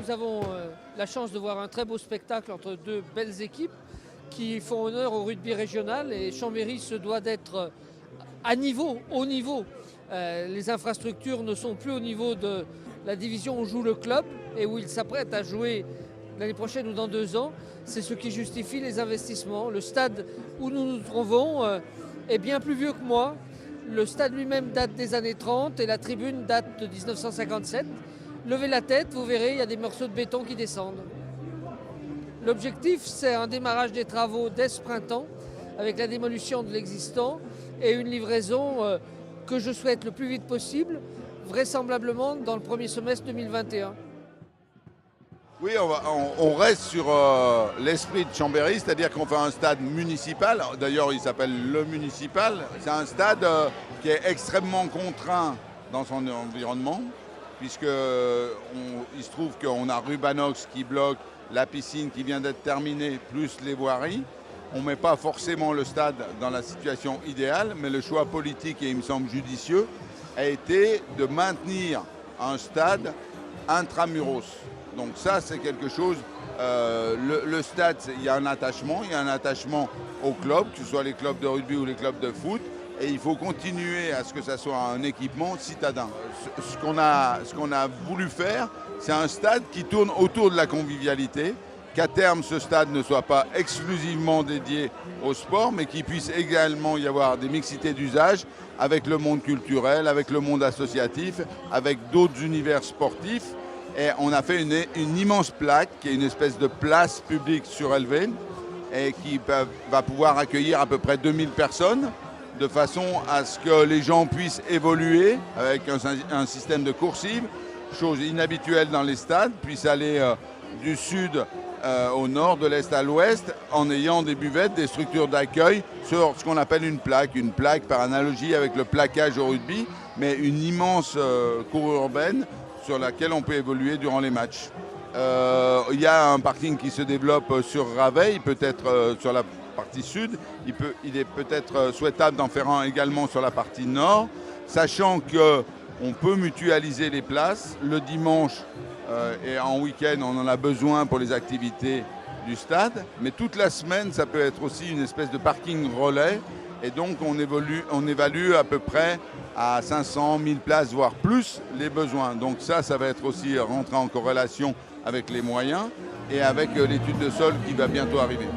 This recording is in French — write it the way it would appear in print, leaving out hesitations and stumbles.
nous avons la chance de voir un très beau spectacle entre deux belles équipes qui font honneur au rugby régional, et Chambéry se doit d'être à niveau, haut niveau. Les infrastructures ne sont plus au niveau de la division où joue le club et où il s'apprête à jouer l'année prochaine ou dans 2 ans. C'est ce qui justifie les investissements. Le stade où nous nous trouvons est bien plus vieux que moi. Le stade lui-même date des années 30 et la tribune date de 1957. Levez la tête, vous verrez, il y a des morceaux de béton qui descendent. L'objectif, c'est un démarrage des travaux dès ce printemps, avec la démolition de l'existant et une livraison que je souhaite le plus vite possible, vraisemblablement dans le premier semestre 2021. Oui, on reste sur l'esprit de Chambéry, c'est-à-dire qu'on fait un stade municipal. D'ailleurs, il s'appelle le municipal. C'est un stade qui est extrêmement contraint dans son environnement, puisqu'il se trouve qu'on a Rubanox qui bloque, la piscine qui vient d'être terminée, plus les voiries. On ne met pas forcément le stade dans la situation idéale, mais le choix politique, et il me semble judicieux, a été de maintenir un stade intramuros. Donc ça, c'est quelque chose, le stade, il y a un attachement aux clubs, que ce soit les clubs de rugby ou les clubs de foot, et il faut continuer à ce que ça soit un équipement citadin. Ce qu'on a voulu faire, c'est un stade qui tourne autour de la convivialité, qu'à terme, ce stade ne soit pas exclusivement dédié au sport, mais qu'il puisse également y avoir des mixités d'usage avec le monde culturel, avec le monde associatif, avec d'autres univers sportifs. Et on a fait une immense plaque, qui est une espèce de place publique surélevée, et qui va pouvoir accueillir à peu près 2000 personnes, de façon à ce que les gens puissent évoluer avec un système de coursive, chose inhabituelle dans les stades, puissent aller du sud au nord, de l'est à l'ouest, en ayant des buvettes, des structures d'accueil sur ce qu'on appelle une plaque par analogie avec le plaquage au rugby, mais une immense cour urbaine sur laquelle on peut évoluer durant les matchs. Il y a un parking qui se développe sur Raveil, peut-être sur la partie sud. Il est peut-être souhaitable d'en faire un également sur la partie nord, sachant qu'on peut mutualiser les places. Le dimanche et en week-end, on en a besoin pour les activités du stade, mais toute la semaine, ça peut être aussi une espèce de parking relais. Et donc, on évalue à peu près à 500, 1000 places, voire plus, les besoins. Donc ça va être aussi rentrer en corrélation avec les moyens et avec l'étude de sol qui va bientôt arriver.